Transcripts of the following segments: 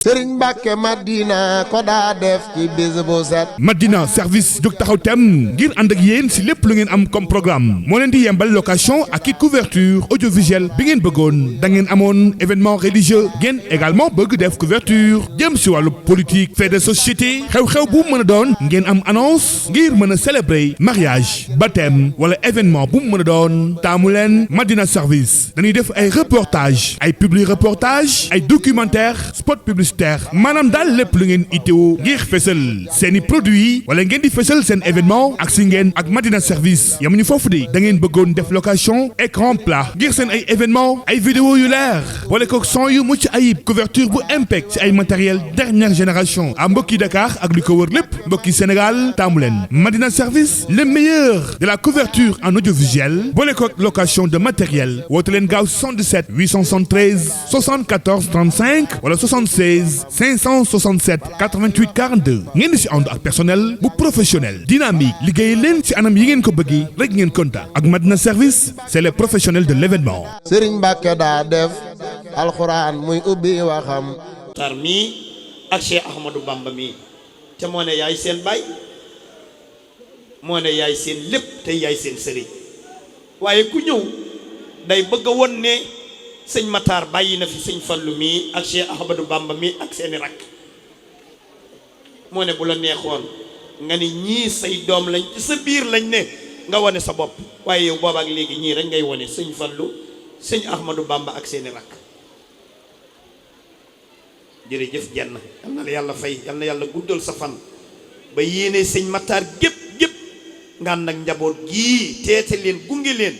Sëriñ Mbàkke Madina ko daa def ci bis bu set. Madina service jóg taxaw tem ngir ànd ak yéen si lépp lu ngeen am comme programme moo leen di yembal location ak i couverture audiovisuelle bi ngeen bëggoon da ngeen amoon événement religieux ngeen également bëgg def couverture jëm si wàllu politique fait de société xew-xew bu mën a doon ngeen am annonce ngir mën a célébrer mariage baptême wala événement bu mën a doon taamu leen Madina service dañuy def ay reportage ay publi reportage ay documentaire spot publicitaire maanaam daal lépp lu ngeen itteewu ngir fësal seeni produit wala ngeen di fësal seen événement ak si ngeen ak Madina service yamuñu foofu de da ngeen bëggoon def location écran plat ngir seen ay événement ay vidéo yu leer wala ko son yu mucc ayib couverture bu impec ci ay matériel dernière génération à mbokki Dakar ak li ko wër lépp mbokki Sénégal taamu leen Madina service le meilleur de la couverture en audiovisuel boole ko location de matériel woote leen gaaw 77 873 74 35 wala 76 567 88 42 ngeen di si ànd ak personnel bu professionnel dynamique liggéey leen ci anam yi ngeen ko bëggee rek ngeen kontaan ak Madina service c'est les professionnels de l'événement. Sëriñ Mbàkke daa def alxuraan muy ubbi waxam. tar mii ak Cheikh Ahmadou Bamba mii te moo ne yaay seen baay moo ne yaay seen lépp te yaay seen sëriñ waaye ku ñëw day bëgg a won ne sëñ Matar bàyyi na fi sëñ Fallu mii ak Cheikh Ahmadou Bamba mii ak seeni rakk moo ne bu la neexoon nga ni ñii say doom lañ ci sa biir lañ ne nga wane sa bopp waaye yow boobaak léegi ñii rek ngay wane sëñ Fallu sëñ Ahmadou Bamba ak seeni rakk jërëjëf jenn yal na la yàlla fay yal na yàlla guddal sa fan ba yéene sëñ Matar gépp nga ànd ak njaboot gii teete leen gunge leen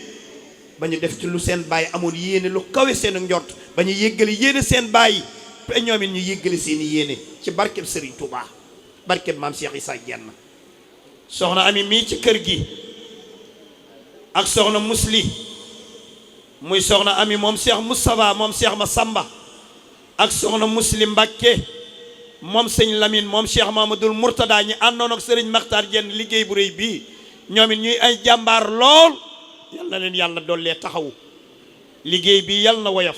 ba ñu def ci lu seen baay amoon yéene lu kawe seen njort ba ñu yéggali yéene seen baay te ñoom it ñu yéggali seeni yéene ci barkeb Serigne Touba barkeb maam Cheikh Issa Diène soxna Ami mii ci kër gi ak soxna Musli muy soxna Ami moom Cheikh Moustapha moom Cheikh Massamba ak soxna Musli Mbakke moom sëñ Lamine moom Cheikh Mamadou Mourtada ñi àndoon ak Serigne Makhtar Diène liggéey bu rëy bii ñoom it ñuy ay jàmbaar lool yal na leen yàlla dollee taxawu liggéey bi yal na woyof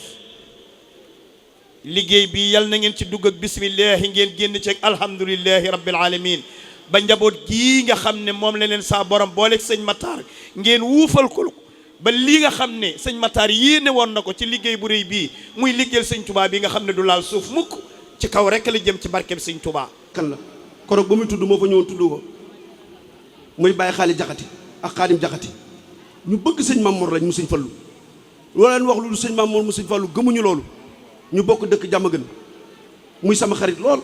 liggéey bi yal na ngeen ci dugg ak bismillahi ngeen génn ci ak alhamdulillahi rabbil alamin ba njaboot gii nga xam ne moom la leen saa borom booleeg sëñ Matar ngeen wuufal ko ba lii nga xam ne sëñ Matar yéene woon na ko ci liggéey bu rëy bii muy liggéeyal sëñ Touba bi nga xam ne du laal suuf mukk ci kaw rek la jëm ci barkeb sëñ Touba. kan la koroog ba muy tudd moo fa ñëwoon tudd ko muy bàyyi xaali jaxati ak xaadim jaxati ñu bëgg sëñ Mamour lañ mu sëñ Fallu loo leen wax lu sëñ Mamour mu sëñ Fallu gëmuñu loolu ñu bokk dëkk jàmm gën muy sama xarit lool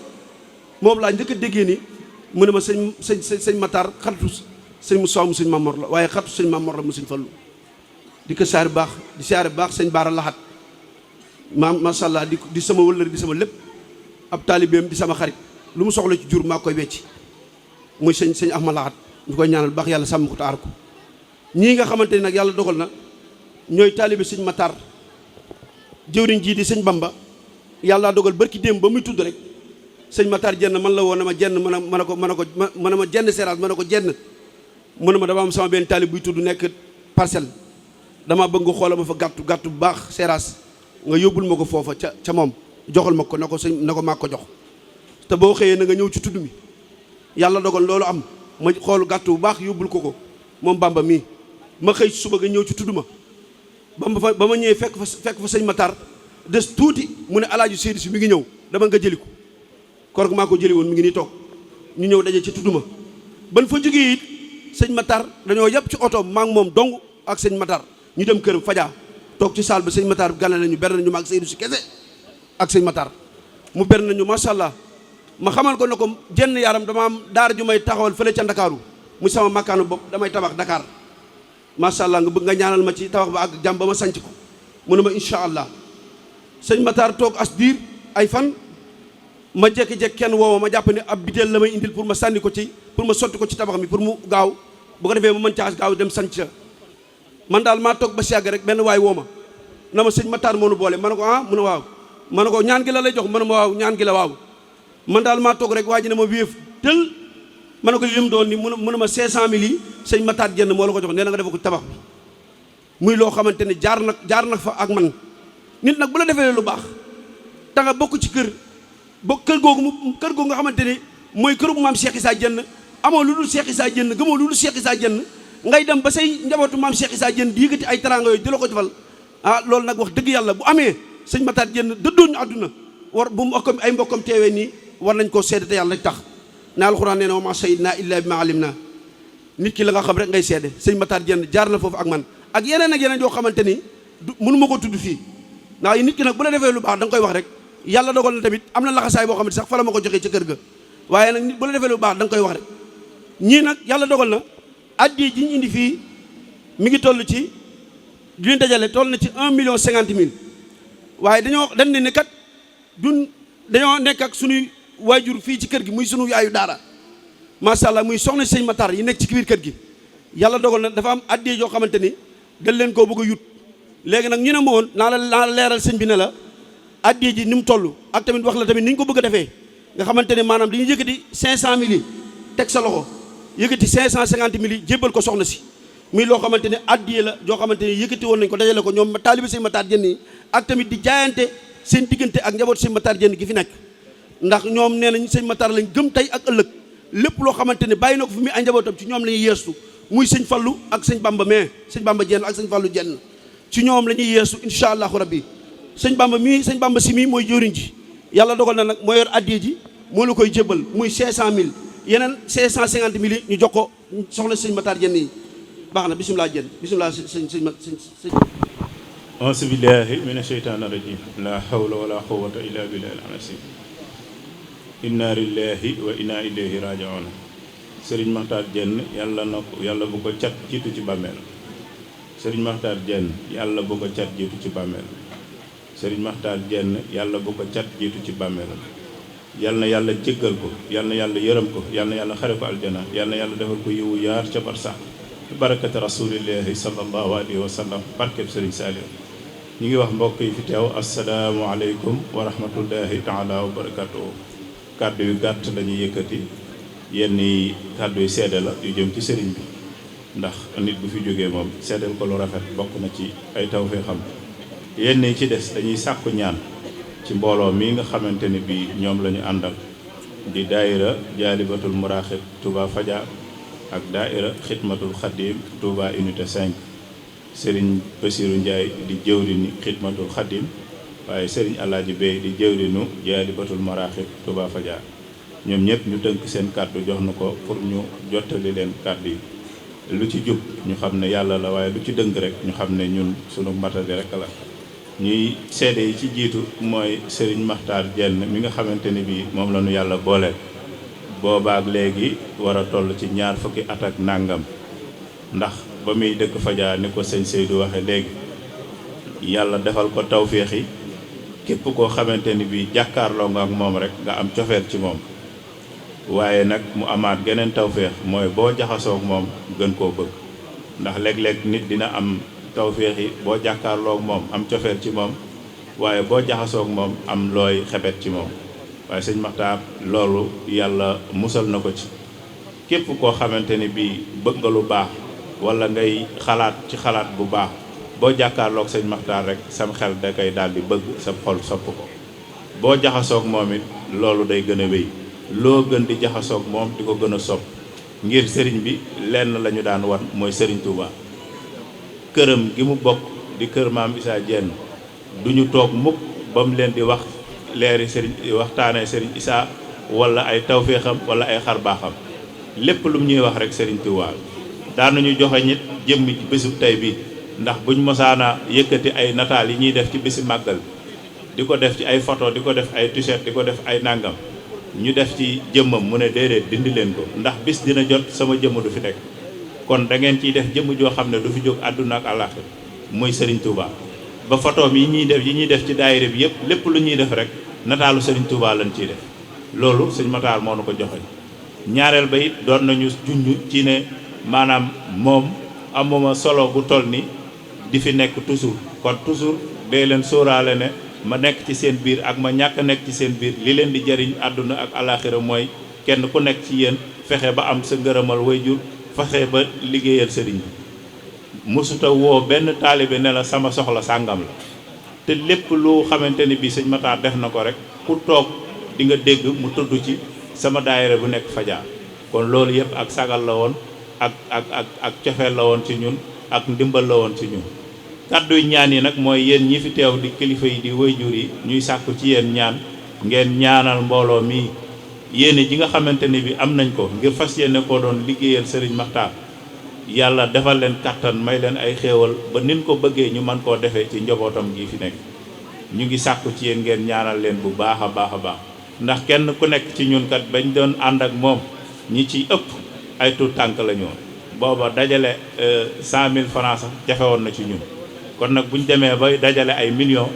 moom laa njëkk a déggee ni mu ne ma sëñ Matar xaritu sëñ Moussa mu sëñ Mamour la waaye xaritu sëñ Mamour la mu sëñ Fallu di ko siyaare baax di siyaare baax sëñ Baara Laxat macha allah di sama wëllëri di sama lépp ab taalibeem di sama xarit lu mu soxla ci jur maa koy wecci muy sëñ Ahmad Laxat ñu koy ñaanal baax yàlla sàmm ko te aar ko ñii nga xamante ni nag yàlla dogal na ñooy taalibe sëñ Matar jëwriñ jii di sëñ Bamba yàlla dogal barki démb ba muy tudd rek sëñ Matar jenn man la woon na ma jenn mën a ma jenn séerage mën a ko jenn mu ne ma dama am sama benn taalib buy tudd nekk parcelle dama bëgg nga xoolal ma fa gàttu bu baax séerage nga yóbbul ma ko foofa ca moom joxal ma ko na ko maa ko jox te boo xëyee na nga ñëw ci tudd mi yàlla dogal loolu am ma xool gàttu bu baax yóbbul ko moom Bamba mii ma xëy suba nga ñëw ci tudd ma ba ma ñëwee fekk fa sëñ Matar des tuuti mu ne alaaju Seydi si mi ngi ñëw dama nga jëli ko korog maa ko jëli woon mi ngi nii toog ñu ñëw daje ci tudd ma ban fa jógee it sëñ Matar dañoo yàpp ci oto maa ngi moom dong ak sëñ Matar ñu dem këram fajaa toog ci saal ba sëñ Matar bi gànna nañu ber nañu ma ak Seydi si kese ak sëñ Matar mu ber nañu macha allah ma xamal ko ne ko jenn yaram dama am daara ju may taxawal fële ca Ndakaaru muy sama makkaanu bopp damay tabax Dakar macha allah nga bëgg nga ñaanal ma ci tabax ba ak jàmm ba ma sanc ko mu ne ma incha allah sëñ Matar toog as diir ay fan ma jekki-jekki kenn woowa ma jàpp ne ab biteel la may indil pour ma sànni ko ci pour ma sotti ko ci tabax mi pour mu gaaw bu ko defee ma mën caas gaaw dem sanc man daal maa toog ba si yàgg rek benn waay woo ma na ma sëñ Matar moo nu boole ma ne ko ah mu ne waaw ma ne ko ñaan gi la lay jox ma ne ma waaw ñaan gi la waaw man daal maa toog rek waa ji ne ma wéef tël ma ne ko lim doon ni mu ne ma 500000 yi sëñ Matar Diène moo la ko jox nee na nga def ko tabax bi muy loo xamante ne jaar na fa ak man nit nag bu la defee lu baax ta nga bokk ci kër ba kër googu nga xamante ni mooy këru maam Cheikh Issa Diène amoo lu dul Cheikh Issa Diène gëmoo lu dul Cheikh Issa Diène ngay dem ba say njabootu maam Cheikh Issa Diène di yëkkati ay teraanga yooyu di la ko defal loolu nag wax dëgg yàlla bu amee sëñ Matar Diène dëddoon ñu àdduna war bu mbokkam ay mbokkam teewee nii war nañ koo seede te yàlla rek tax na alxuraan nee na wa ma shahidna illa bima alimna nit ki la nga xam rek ngay seede sëñ Matar Diène jaar na foofu ak man ak yeneen yoo xamante ni mënu ma ko tudd fii ndax nit ki nag bu la defee lu baax da nga koy wax rek yàlla dogal na tamit am na laxasaay boo xamante sax fa la ma ko joxee ca kër ga waaye nag nit bu la defee lu baax da nga koy wax rek ñii nag yàlla dogal na addi ji ñu indi fii mi ngi toll ci li ñu dajale toll na ci 1,50,000 waaye dañ ne kat dañoo nekk ak suñuy waajur fii ci kër gi muy sunu yaayu daara macha allah muy soxna sëñ Matar yi nekk ci biir kër gi yàlla dogal na dafa am addi yoo xamante ni dañ leen koo bëgg a yut léegi nag ñu ne ma woon naa la leeral sëñ bi ne la addi ji ni mu toll ak tamit wax la tamit ni ñu ko bëgg a defee nga xamante ne maanaam dañuy yëkkati 500,000 yi teg sa loxo yëkkati 550,000 yi jébbal ko soxna si muy loo xamante ne addiye la joo xamante ne yëkkati woon nañ ko dajale ko ñoom taalibe sëñ Matar Diène yi ak tamit di jaayante seen diggante ak njaboot sëñ Matar Diène gi fi nekk ndax ñoom nee nañ sëñ Matar lañ gëm tey ak ëllëg lépp loo xamante ne bàyyi na ko fi muy ay njabootam ci ñoom la ñuy yeestu muy sëñ Fallu ak sëñ Bamba mais sëñ Bamba Diène ak sëñ Fallu Diène ci ñoom la ñuy yeestu incha allahu rabbi sëñ Bamba si mii mooy jëriñ ji yàlla dogal na nag moo yor addiye ji moo la koy jébbal muy 500,000 yeneen 550,000 yi ñu jox ko soxna sëñ Matar Diène yi baax na bisimilah Diène bisimilah sëñ auzu billahi mina sheytaani rajim la hawla wala quwwata illa billahi al-azim inna lillahi wa inna ilayhi raji'un Serigne Matar Diène yàlla bu ko cat jiitu ci bàmmeel Serigne Matar Diène yàlla bu ko cat jiitu ci bàmmeel Serigne Matar Diène yàlla bu ko cat jiitu ci bàmmeel yal na yàlla jéggal ko yal na yàlla yërëm ko yal na yàlla xare ko aljana yal na yàlla defal ko yiwu yaar ca barsax barakati rasulillahi sallallahu alayhi wa sallam barkeb Serigne Saliou ñu ngi wax mbokk yi fi teew asalaamualeykum wa rahmatullahi taala wa barakatuhu kàddu yu gàtt lañuy yëkkati yenn kàddu yu seede la yu jëm ci sëriñ bi ndax nit bu fi jógee moom seedeel ko lu rafet bokk na ci ay tawfeexam yenn yi ci des dañuy sàkku ñaan ci mbooloo mi nga xamante ni bi ñoom la ñu àndal di daayira jaalibatul muraaxib Touba Fadia ak daayira xidmatul xadim Touba unité 5 Serigne Bassirou Ndiaye di jëwriñu xidmatul xadim waaye Serigne Alaaji Bey di jëwriñu jaalibatul muraaxib Touba Fadia ñoom ñëpp ñu tënk seen kàddu jox na ko pour ñu jottali leen kàddu yi lu ci jub ñu xam ne yàlla la waaye lu ci dëng rek ñu xam ne ñun sunu matadi rek la ñuy seede yi ci jiitu mooy Serigne Matar Diène mi nga xamante ni bii moom la ñu yàlla booleel boobaak léegi war a toll ci 20 fukki at ak nàngam ndax ba muy dëkk Fadia ni ko sëñ Seydou waxe léegi yàlla defal ko tawféex yi képp koo xamante ni bii jàkkaarloo nga ak moom rek nga am cofeel ci moom waaye nag mu amaat geneen tawféex mooy boo jaxasoo ak moom gën koo bëgg ndax léeg-léeg nit dina am tawféex yi boo jàkkaarloog moom am cofeel ci moom waaye boo jaxasoog moom am looy xebet ci moom waaye sëñ Matar loolu yàlla musal na ko ci képp koo xamante ni bii bëgg nga lu baax wala ngay xalaat ci xalaat bu baax boo jàkkaarloog sëñ Matar rek sam xel da koy daal di bëgg sa xol sopp ko boo jaxasoog moom it loolu day gën a wéy loo gën di jaxasoog moom di ko gën a sopp ngir sëriñ bi lenn la ñu daan wan mooy sëriñ Touba këram gi mu bokk di kër maam Issa Diène du ñu toog mukk ba mu leen di wax leeri sëriñ waxtaanee sëriñ Issa wala ay tawféexam wala ay xar baaxam lépp lu mu ñuy wax rek sëriñ Touba daanuñu joxe nit jëmm ci bésub tey bi ndax buñ mosaana yëkkati ay nataal yi ñuy def ci bési màggal di ko def ci ay photo di ko def ay t-shirt di ko def ay nàngam ñu def ci jëmmam mu ne déedéet dindi leen ko ndax bis dina jot sama jëmm du fi nekk kon da ngeen ciy def jëmm joo xam ne du fi jóg àdduna ak àllaaxira muy Serigne Touba ba photoom yi ñuy def ci daayira bi yëpp lépp lu ñuy def rek nataalu Serigne Touba lañ ciy def loolu sëñ Matar moo nu ko joxe ñaareel ba it doon nañu junj ci ne maanaam moom amuma solo bu toll ni di fi nekk toujours kon toujours dee leen sóoraale ne ma nekk ci seen biir ak ma ñàkk nekk ci seen biir li leen di jariñ àdduna ak àllaaxira mooy kenn ku nekk ci yéen fexe ba am sa ngërëmal wayjur fexe ba liggéeyal sëriñ bi mosuta woo benn taalibe ne la sama soxla sàngam la te lépp lu xamante ni bii sëñ Matar def na ko rek ku toog di nga dégg mu tudd ci sama daayira bu nekk Fadia kon loolu yëpp ak sagal la woon ak cofeel la woon ci ñun ak ndimbal la woon ci ñun kàdduy ñaan yi nag mooy yéen ñi fi teew di kilifa yi di waajur yi ñuy sàkku ci yéen ñaan ngeen ñaanal mbooloo mi yéene ji nga xamante ni bi am nañ ko ngir fas yéene koo doon liggéeyal Serigne Makhtar yàlla defal leen kattan may leen ay xéewal ba nin ko bëggee ñu mën koo defee ci njabootam gi fi nekk ñu ngi sàkku ci yéen ngeen ñaanal leen bu baax a baax a baax ndax kenn ku nekk ci ñun kat bañ doon ànd ak moom ñi ci ëpp ay tuut tànk la ñu booba dajale 100 000 francs sax jafe woon na ci ñun kon nag bu ñu demee ba dajale ay millions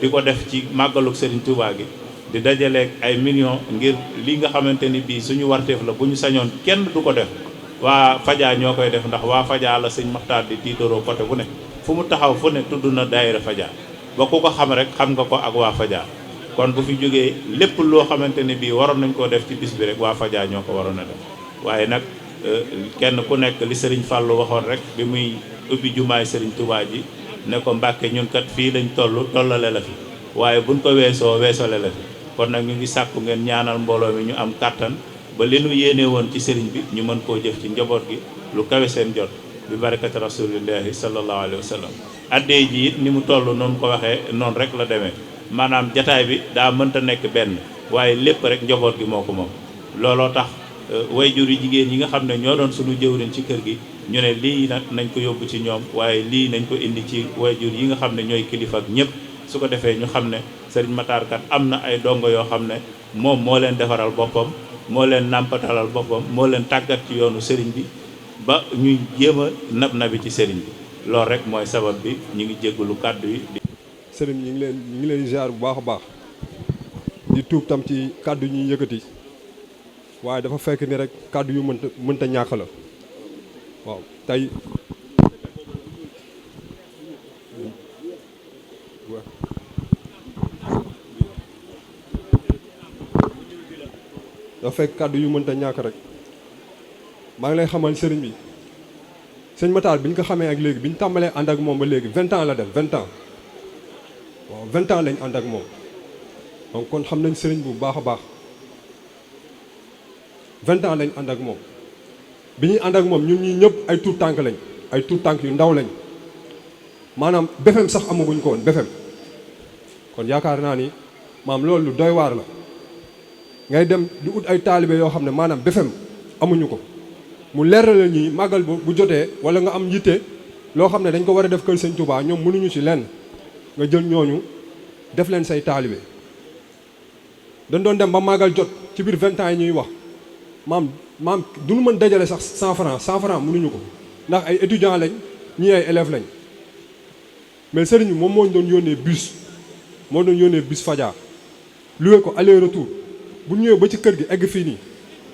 di ko def ci màggaluk Serigne Touba gi di dajale ay millions ngir li nga xamante ni bii suñu warteef la bu ñu sañoon kenn du ko def waa Fadia ñoo koy def ndax waa Fadia la sëñ Makhtar di tiitaroo côté bu ne fu mu taxaw fu ne tudd na daayira Fadia ba ku ko xam rek xam nga ko ak waa Fadia kon bu fi jógee lépp loo xamante ne bii waroon nañ koo def ci bis bi rek waa Fadia ñoo ko waroon a def waaye nag kenn ku nekk li Serigne Fallou waxoon rek bi muy ubbi jumaay Serigne Touba ji ne ko Mbàkke ñun kat fii lañ tollale la fi waaye buñ ko weesole la fi kon nag ñu ngi sàkku ngeen ñaanal mbooloo mi ñu am kàttan ba li nu yéene woon ci sëriñ bi ñu mën koo jëf ci njaboot gi lu kawe seen jot bi barakati rasulillahi sallallahu alayhi wa sallam addee ji it ni mu toll noonu ko waxee noonu rek la demee maanaam jataay bi daa mënta nekk benn waaye lépp rek njaboot gi moo ko moom looloo tax wayjur yi jigéen yi nga xam ne ñoo doon suñu jëwriñ ci kër gi ñu ne lii nag nañ ko yóbbu ci ñoom waaye lii nañ ko indi ci wayjur yi nga xam ne ñooy kilifa ak ñëpp su ko defee ñu xam ne Serigne Makhtar kat am na ay dongo yoo xam ne moom moo leen defaral boppam moo leen nàmpatalal boppam moo leen tàggat ci yoonu Serigne bi ba ñuy jéem a nabi ci Serigne bi loolu rek mooy sabab bi ñu ngi jéggalu kàddu yi. Serigne ñu ngi leen ziar bu baax a baax di tuub tam ci kàddu ñuy yëkkati waaye dafa fekk ni rek kàddu yu mënta ñàkk la waaw tey dafa fekk kàddu yu mënta ñàkk rek maa ngi lay xamal sëriñ bi sëñ Makhtar bi ñu ko xamee ak léegi bi ñu tàmbalee ànd ak moom ba léegi 20 ans la def 20 ans waaw 20 ans lañ ànd ak moom donc kon xam nañ sëriñ bu baax a baax 20 ans lañ ànd ak moom bi ñuy ànd ak moom ñun ñii ñëpp ay tuut tànk lañ ay tuut tànk yu ndaw lañ maanaam BFEM sax amaguñ ko woon BFEM kon yaakaar naa ni maam loolu lu doy waar la ngay dem di ut ay taalibe yoo xam ne maanaam BFEM amuñu ko mu leer la ñi màggal bu jotee wala nga am yitte loo xam ne dañ ko war a def kër Sëñ Touba ñoom mënuñu ci lenn nga jël ñooñu def leen say taalibe dañ doon dem ba màggal jot ci biir 20 ans yi ñuy wax maam duñu mën dajale sax 100 francs mënuñu ko ndax ay étudiants lañ ñii ay élèves lañ mais sëriñ bi moom moo ñu doon yónnee bus Fadia loué ko aller retour bu ñëwee ba ci kër gi egg fii nii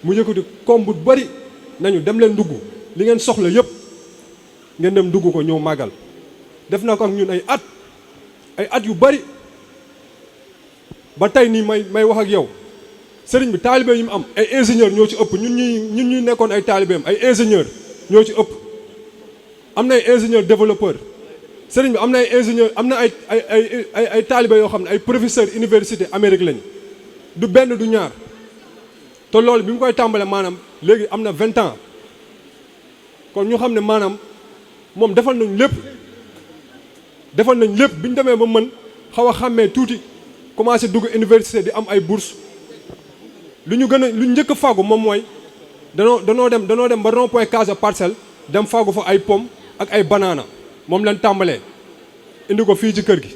mu yëkkati koom bu bari nañu dem leen dugg li ngeen soxla yëpp ngeen dem dugg ko ñëw màggal def na ko ak ñun ay at yu bari ba tey nii may wax ak yow sëriñ bi taalibe yi mu am ay ingénieur ñoo ci ëpp ñun ñuy nekkoon ay taalibeem ay ingénieur ñoo ci ëpp am na ay ingénieur développeur sëriñ bi am na ay ingénieur am na ay taalibe yoo xam ne ay professeur université Amérique lañ du benn du ñaar te loolu bi mu koy tàmbale maanaam léegi am na 20 ans kon ñu xam ne maanaam moom defal nañ lépp bi ñu demee ba mën xaw a xàmmee tuuti commencé dugg université di am ay bourse lu ñu njëkk a fàggu moom mooy danoo dem ba rond point Casa Parcelles dem fàggu fa ay pomme ak ay banana moom lañ tàmbalee indi ko fii ci kër gi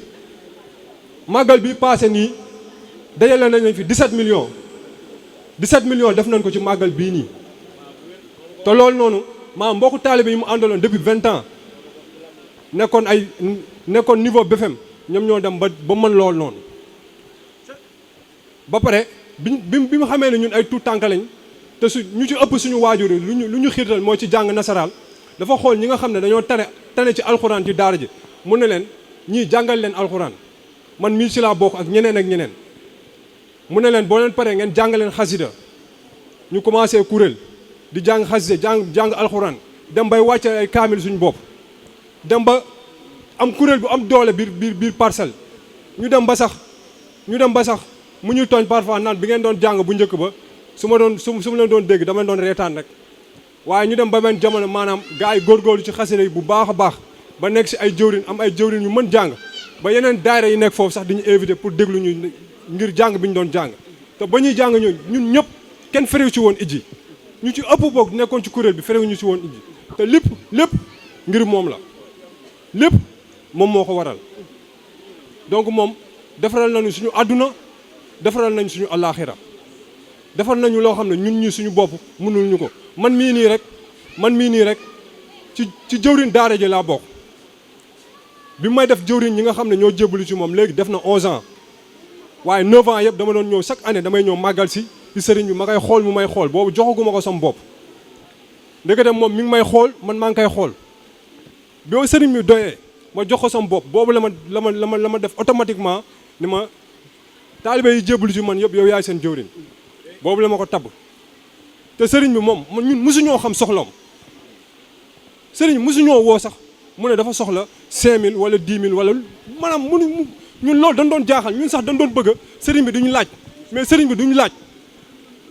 màggal bi passé nii dajale nañ fi 17 millions def nañ ko ci màggal bii nii te loolu noonu maa mbokku taalibe yi mu àndaloon depuis 20 ans nekkoon niveau BFEM ñoom ñoo dem ba mën loolu noonu ba pare bi mu xamee ne ñun ay tuut tànk lañ te ñu ci ëpp suñu waajur yi lu ñu xiirtal mooy ci jàng nasaraan dafa xool ñi nga xam ne dañoo tane ci alxuraan ci daara ji mu ne leen ñii jàngal leen alxuraan man mii ci laa bokk ak ñeneen mu ne leen boo leen paree ngeen jàng leen xasida ñu commencé kuréel di jàng xasida jàng alxuraan dem bay wàcce ay kaamil suñu bopp dem ba am kuréel bu am doole biir parcelle ñu dem ba sax mu ñuy tooñ parfois naan bi ngeen doon jàng bu njëkk ba su ma leen doon dégg dama leen doon reetaan rek waaye ñu dem ba benn jamono maanaam gars yi góorgóorlu ci xasida yi bu baax a baax ba nekk si ay jëwrin am ay jëwrin yu mën jàng ba yeneen daayira yi nekk foofu sax di ñu invité pour déglu ñu ngir jàng bi ñu doon jàng te ba ñuy jàng ñun ñëpp kenn ferewu ci woon ijji ñu ci ëpp boog nekkoon ci kuréel bi ferewu ñu ci woon ijji te lépp ngir moom la lépp moom moo ko waral donc moom defaral nañu suñu àdduna defaral nañu suñu àllaaxira defal nañu loo xam ne ñun ñi suñu bopp mënul ñu ko man mii nii rek ci jëwriñ daara ji laa bokk bi may def jëwriñ ñi nga xam ne ñoo jébbalu ci moom léegi def na 11 ans waaye 9 ans yëpp dama doon ñëw chaque année damay ñëw màggal si ci sëriñ bi ma koy xool mu may xool boobu joxaguma ko sama bopp ndekete moom mi ngi may xool man maa ngi koy xool boo sëriñ bi doyee ma jox ko sama bopp boobu la ma def automatiquement ni ma taalibe yi jébbalu ci man yëpp yow yaay seen jëwriñ boobu la ma ko tabb te sëriñ bi moom ñun mosuñoo xam soxloom sëriñ bi mosuñoo woo sax mu ne dafa soxla 5000 wala 10 000 wala maanaam ñun loolu dañ doon jaaxal ñun sax dañ doon bëgg sëriñ bi duñu laaj mais sëriñ bi duñu laaj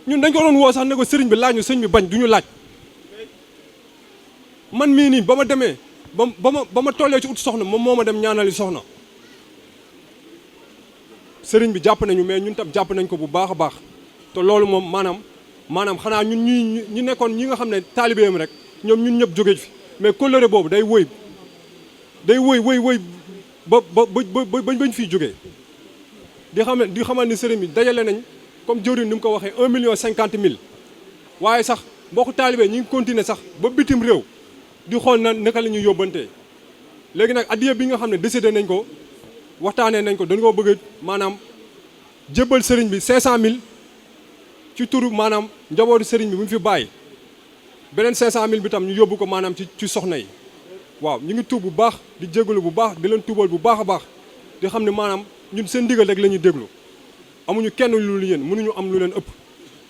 ñun dañ ko doon woo sax ne ko sëriñ bi laaj ñu sëriñ bi bañ duñu laaj man mii nii ba ma demee ba ma tollee ci ut soxna moom moo ma dem ñaanali soxna sëriñ bi jàpp nañu mais ñun tam jàpp nañ ko bu baax a baax te loolu moom maanaam xanaa ñun ñu nekkoon ñi nga xam ne taalibeem rek ñoom ñun ñëpp jóge fi mais kóllëre boobu day wëy ba bañ fiy jógee di xamal ni sëriñ bi dajale nañ comme jëwriñ ni mu ko waxee 1,50 million waaye sax mbokku taalibe ñi ngi continuer sax ba bitim réew di xool na naka la ñuy yóbbantee léegi nag addiya bi nga xam ne décidé nañ ko waxtaanee nañ ko dañ koo bëgg maanaam jébbal sëriñ bi 500 000 ci turu maanaam njabootu sëriñ bi bu ñu fi bàyyi beneen 500 000 bi tam ñu yóbbu ko maanaam ci soxna yi waaw ñu ngi tuub bu baax di jégalu bu baax di leen tuubal bu baax a baax di xam ne maanaam ñun seen ndigal rek la ñuy déglu amuñu kenn lu yéen mënuñu am lu leen ëpp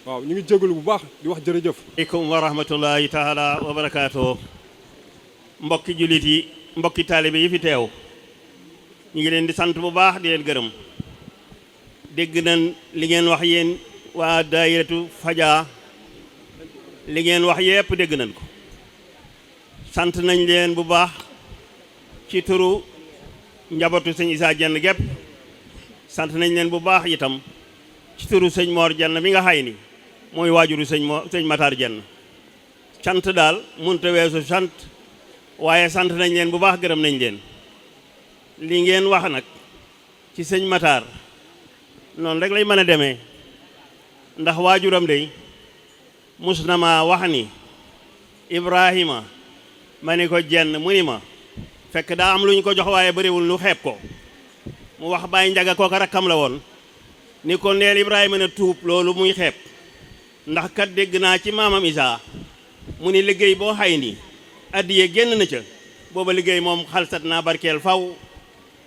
waaw ñu ngi jégalu bu baax di wax jërëjëf. aleykum wa rahmatullahi taala wa barakaatu. mbokki jullit yi mbokki taalibe yi fi teew ñu ngi leen di sant bu baax di leen gërëm dégg nañ li ngeen wax yéen waa daayiratu Fadia li ngeen wax yépp dégg nañ ko sant nañ leen bu baax ci turu njabootu sëñ Issa Diène gépp sant nañ leen bu baax itam ci turu sëñ Mor Diène mi nga xay ni mooy waajuru sëñ Matar Diène sant daal munta weesu sant waaye sant nañ leen bu baax gërëm nañ leen li ngeen wax nag ci sëñ Matar noonu rek lay mën a demee ndax waajuram day mus na ma wax ni Ibrahima ma ni ko Diène mu ni ma fekk daa am lu ñu ko jox waaye bëriwul lu xeeb ko mu wax Baye Njaga kooka rakkam la woon ni ko ndeel Ibrahima ne tuub loolu muy xeeb ndax kat dégg naa ci maamam Isaa mu ni liggéey boo xay ni addiye génn na ca booba liggéey moom xalsat naa barkeel faw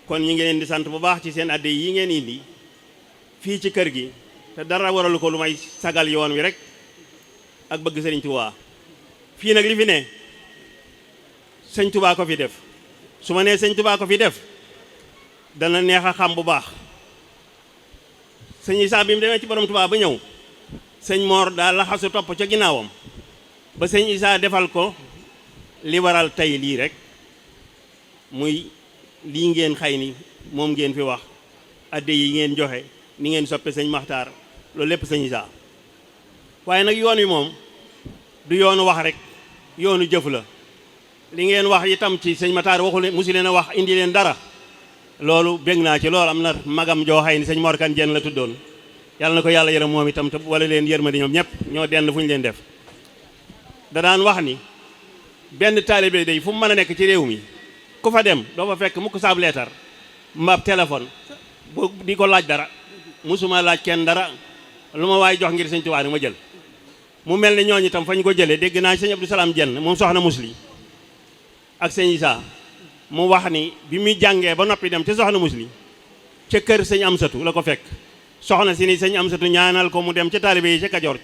kon ñi ngi leen di sant bu baax ci seen addiye yi ngeen indi fii ci kër gi te dara waralu ko lu may sagal yoon wi rek ak bëgg sëriñ Tuubaa fii nag li fi ne sëñ Tuubaa ko fi def su ma nee sëñ Tuubaa ko fi def dana neex a xam bu baax sëñ Isaa bi mu demee ci borom Tuubaa ba ñëw sëñ Mor daa laxasu topp ca ginnaawam ba sëñ Isaa defal ko li waral tey lii rek muy lii ngeen xay ni moom ngeen fi wax adde yi ngeen joxe ni ngeen soppe sëñ Maxtaar loolu lépp sëñ Isaa waaye nag yoon wi moom du yoonu wax rek yoonu jëf la li ngeen wax itam ci sëñ Maxtaar waxul musu leen a wax indi leen dara loolu bég naa ci loolu am na magam joo xay ni sëñ Mor Kan Diène la tuddoon yàlla na ko yàlla yërëm moom itam te wala leen yërmande ñoom ñëpp ñoo dend fu ñu leen def da daan wax ni benn taalibe day fu mu mën a nekk ci réew mi ku fa dem doo fa fekk mukk saab leetar mbaab téléphone bu di ko laaj dara musuma laaj kenn dara lu ma waay jox ngir sëñ Tuubaa ma jël mu mel ne ñooñu itam fañ ko jëlee dégg naa sëñ Abdou Salaam Diène moom soxna musli ak sëñ Isaa mu wax ni bi muy jàngee ba noppi dem ca soxna musli ca kër sëñ Amsatu la ko fekk soxna si ni sëñ Amsatu ñaanal ko mu dem ca taalibe yi ca Kajoor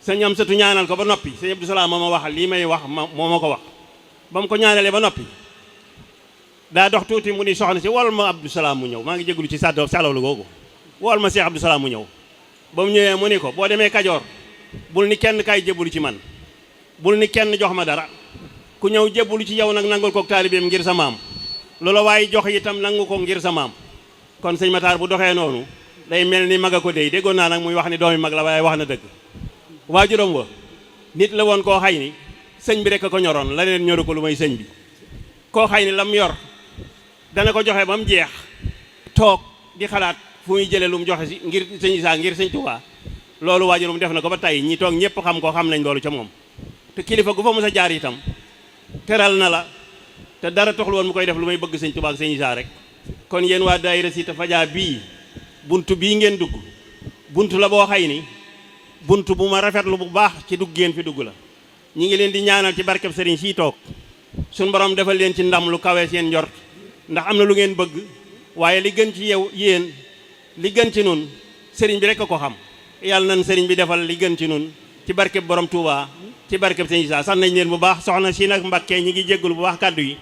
sëñ Amsatu ñaanal ko ba noppi sëñ Abdou Salaam moo ma wax lii may wax moo ma ko wax ba mu ko ñaanalee ba noppi daa dox tuuti mu ni soxna si wal ma Abdou Salaam mu ñëw maa ngi jégalu ci sàlloolu googu wool ma Cheikh Abdou Salaam mu ñëw ba mu ñëwee mu ni ko boo demee Kajoor bul ni kenn kaay jébbalu ci man bul ni kenn jox ma dara ku ñëw jébbalu ci yow nag nangul kook taalibeem ngir sa maam loola waaye jox itam nangu ko ngir sa maam kon sëñ Matar bu doxee noonu day mel ni mag a ko dey déggoon naa nag muy wax ni doomi mag la waaye wax na dëgg waajuram wa nit la woon koo xay ni sëñ bi rek a ko ñoroon la leen ñoru ko lu may sëñ bi koo xay ni lam yor dana ko joxe ba mu jeex toog di xalaat fu muy jëlee lu mu joxe si ngir sëñ Isaa ngir sëñ Tuubaa loolu waajuram def na ko ba tey ñi toog ñëpp xam ko xam nañ loolu ca moom te kilifa gu fa mos a jaar itam teral na la te dara taxul woon mu koy def lu may bëgg sëñ Tuubaa ak sëñ Isaa rek kon yéen waa daayira Cité Fadia bii buntu bii ngeen dugg buntu la boo xay ni buntu bu ma rafetlu bu baax ci dugg ngeen fi dugg la ñi ngi leen di ñaanal ci barkeb sëriñ sii toog suñ borom defal leen ci ndam lu kawe seen njort ndax am na lu ngeen bëgg waaye li gën ci yow yéen li gën ci nun sëriñ bi rek a ko xam yàlla nañ sëriñ bi defal li gën ci nun ci barkeb borom Touba ci barkeb sëñ Isaa sant nañ leen bu baax soxna si nag Mbàkke ñi ngi jégalu bu baax kàddu yi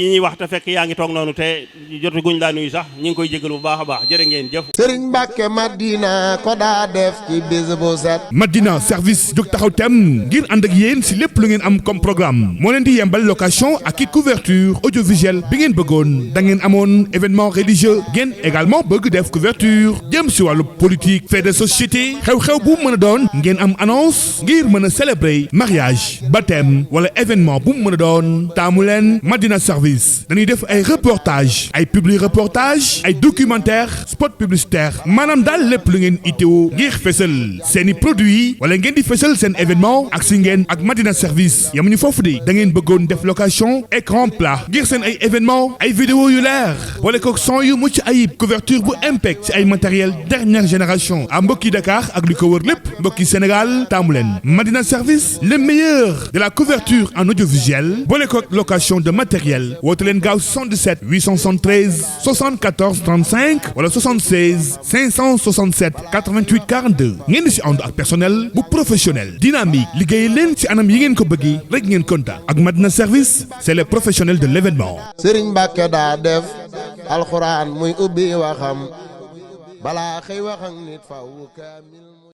ñuy wax te fekk yaa ngi toog noonu te jotu guñ laa nuyu sax ñi ngi koy jégalu bu baax a baax jërë ngeen jëf. Sëriñ Mbàkke Madina ko daa def ci bis bu set. Madina service jóg taxaw tem ngir ànd ak yéen si lépp lu ngeen am comme programme moo leen di yembal location ak i couverture audiovisuelle bi ngeen bëggoon da ngeen amoon événement religieux ngeen également bëgg def couverture jëm si wàllu politique fait de société xew-xew bu mën a doon ngeen am annonce ngir mën a célébrer mariage baptême wala événement bu mën a doon taamu leen Madina service dañuy def ay reportage ay publi reportage ay documentaire spot publicitaire maanaam daal lépp lu ngeen itteewu ngir fësal seeni produit wala ngeen di fësal seen événement ak si ngeen ak Madina service yamuñu foofu de da ngeen bëggoon def location écran plat ngir seen ay événement ay vidéo yu leer boole ko son yu mucc ayib couverture bu impec ci ay matériel dernière génération à mbokki Dakar ak li ko wër lépp mbokki Sénégal taamu leen Madina service le meilleur de la couverture en audiovisuel boole ko location de matériel woote leen gaaw 77 873 74 35 wala 76 567 88 42 ngeen di si ànd ak personnel bu professionnel dynamique liggéey leen ci anam yi ngeen ko bëggee rek ngeen kontaan ak Madina service c'est les professionnels de l'événement. Sëriñ Mbàkke daa def alxuraan muy ubbi waxam balaa xëy wax ak nit faw kaamil